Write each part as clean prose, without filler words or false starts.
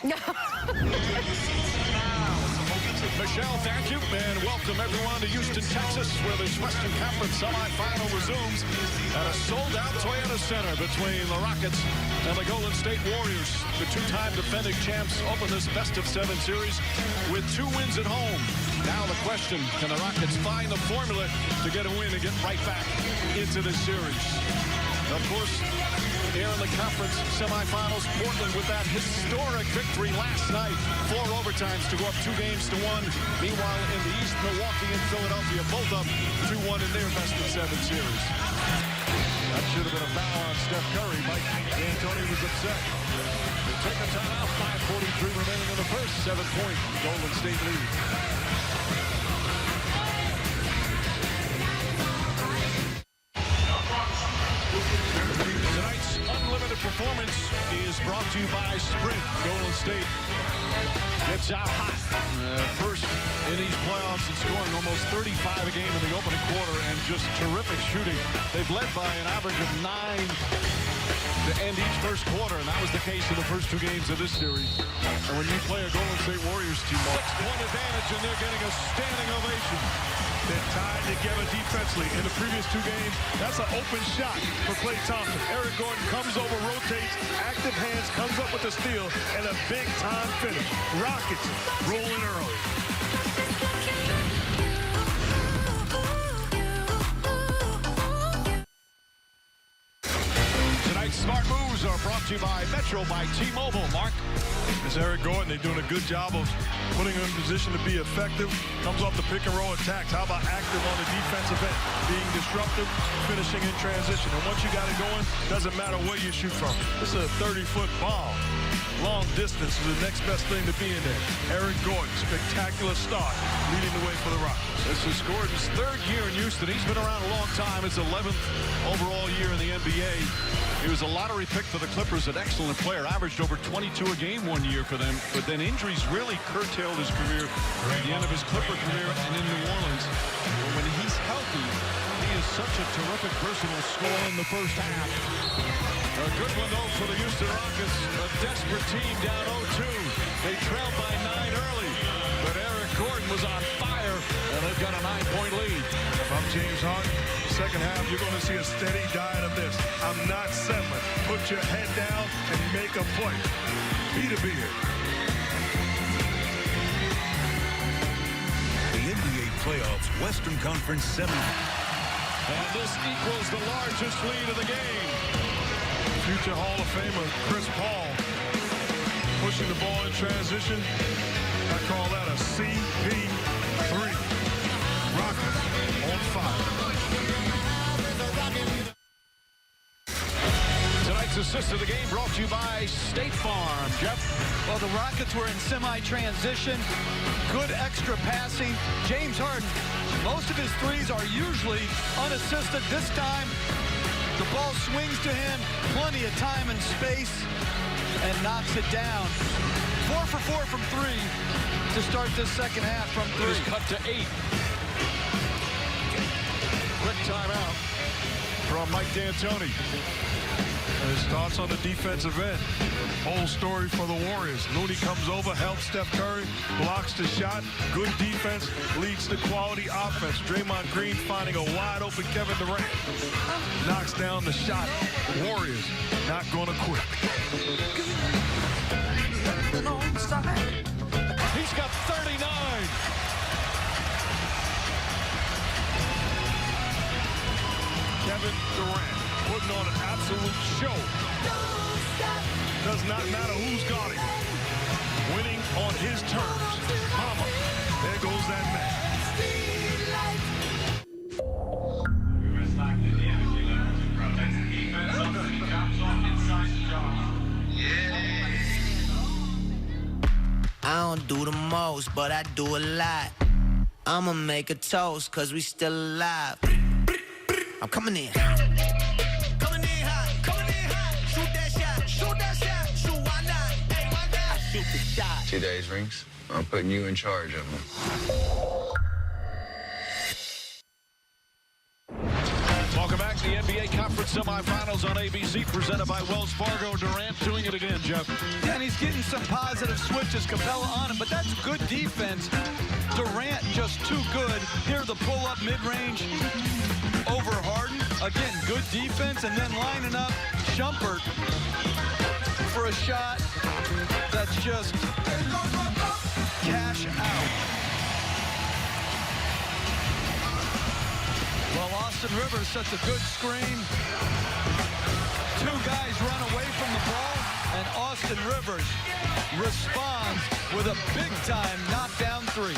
Michelle, thank you, and welcome everyone to Houston, Texas, where this Western Conference semifinal resumes at a sold-out Toyota Center between the Rockets and the Golden State Warriors. The two-time defending champs open this best-of-7 series with 2 wins at home. Now the question, can the Rockets find the formula to get a win and get right back into this series? Of course, here in the conference semifinals, Portland with that historic victory last night. 4 overtimes to go up 2-1. Meanwhile, in the East, Milwaukee and Philadelphia both up 2-1 in their best-of-7 series. That should have been a foul on Steph Curry. Mike D'Antoni was upset. They take a timeout. 5:43 remaining in the first. 7-point Golden State lead. Tonight's unlimited performance is brought to you by Sprint. Golden State gets out hot. First in these playoffs and scoring almost 35 a game in the opening quarter, and just terrific shooting. They've led by an average of 9 to end each first quarter, and that was the case in the first 2 games of this series. And when you play a Golden State Warriors team, 6-point advantage, and they're getting a standing ovation. They're tied together defensively in the previous 2 games. That's an open shot for Klay Thompson. Eric Gordon comes over, rotates, active hands, comes up with the steal, and a big-time finish. Rockets rolling early. Tonight's smart moves are brought to you by Metro by T-Mobile. Mark? It's Eric Gordon. They're doing a good job of putting him in position to be effective. Comes off the pick-and-roll attacks. How about active on the defensive end? Being disruptive, finishing in transition. And once you got it going, doesn't matter where you shoot from. This is a 30-foot ball. Long distance is the next best thing to be in there. Eric Gordon, spectacular start, leading the way for the Rockets. This is Gordon's 3rd year in Houston. He's been around a long time. His 11th overall year in the NBA. He was a lottery pick for the Clippers, an excellent player. Averaged over 22 a game one year for them. But then injuries really curtailed his career at the end of his Clipper career and in New Orleans. But when he's healthy, he is such a terrific personal scorer in the first half. A good one, though, for the Houston Rockets. A desperate team down 0-2. They trailed by 9 early. But Eric Gordon was on fire, and they've got a 9-point lead. If I'm James Harden, second half, you're going to see a steady diet of this. I'm not settling. Put your head down and make a play. Be the beard. The NBA playoffs, Western Conference semifinals. And this equals the largest lead of the game. Future Hall of Famer Chris Paul pushing the ball in transition. I call that a CP3. Rockets on fire. Tonight's assist of the game brought to you by State Farm. Jeff? Well, the Rockets were in semi-transition. Good extra passing. James Harden, most of his threes are usually unassisted. This time, the ball swings to him, plenty of time and space, and knocks it down. 4 for 4 from 3 to start this second half from 3. It is cut to 8. Quick timeout from Mike D'Antoni. His thoughts on the defensive end. Whole story for the Warriors. Looney comes over, helps Steph Curry, blocks the shot. Good defense leads to quality offense. Draymond Green finding a wide-open Kevin Durant. Knocks down the shot. Warriors not going to quit. He's got 39. Kevin Durant putting on an absolute show. Does not matter who's guarding him. Winning on his terms. Mama, there goes that man. I don't do the most, but I do a lot. I'ma make a toast, cause we still alive. I'm coming in. Coming in hot, coming in hot. Shoot that shot, shoot that shot. Shoot, why not? Hey, why not? I shoot the shot. Today's rings, I'm putting you in charge of them. Welcome back to the NBA Conference semifinals on ABC, presented by Wells Fargo. Durant doing it again, Jeff. Yeah, and he's getting some positive switches, Capella on him, but that's good defense. Durant just too good. Here, the pull-up mid-range over Harden. Again, good defense, and then lining up Shumpert for a shot that's just cash out. Well, Austin Rivers sets a good screen. Two guys run away from the ball, and Austin Rivers responds with a big-time knockdown three.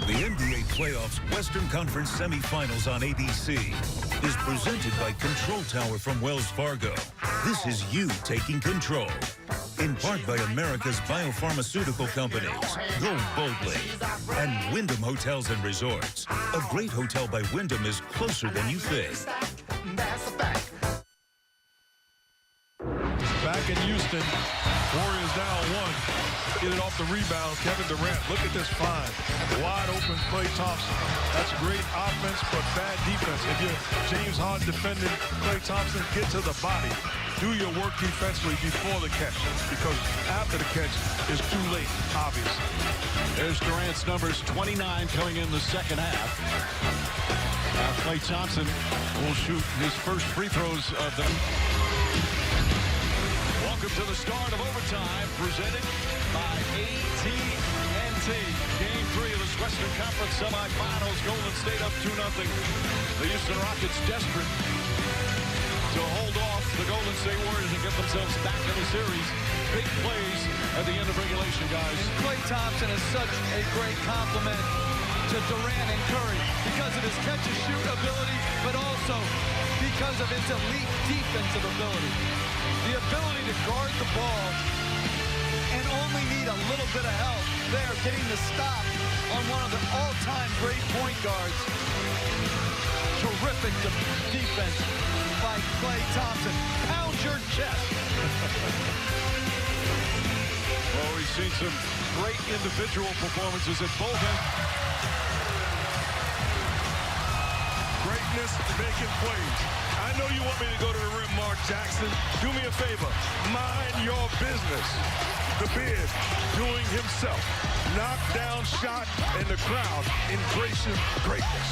The NBA Playoffs Western Conference Semifinals on ABC is presented by Control Tower from Wells Fargo. This is you taking control. In part by America's biopharmaceutical companies, Go Boldly, and Wyndham Hotels and Resorts. A great hotel by Wyndham is closer than you think. Back in Houston, Warriors down 1. Get it off the rebound. Kevin Durant, look at this find. Wide open Klay Thompson. That's great offense, but bad defense. If you're James Harden defending Klay Thompson, get to the body. Do your work defensively before the catch, because after the catch is too late, obviously. There's Durant's numbers, 29 coming in the second half. Klay Thompson will shoot his first free throws of the... Welcome to the start of overtime, presented by AT&T. Game 3 of this Western Conference semifinals. Golden State up 2-0. The Houston Rockets desperate to hold off the Golden State Warriors and get themselves back in the series. Big plays at the end of regulation, guys. And Klay Thompson is such a great compliment to Durant and Curry because of his catch-and-shoot ability, but also because of his elite defensive ability. The ability to guard the ball and only need a little bit of help there, getting the stop on one of the all-time great point guards. Terrific defense by Klay Thompson. Pound your chest. Well, we've seen some great individual performances at both ends. Greatness making plays. I know you want me to go to the rim, Mark Jackson. Do me a favor. Mind your business. The Beard doing himself. Knockdown shot, and the crowd embracing greatness.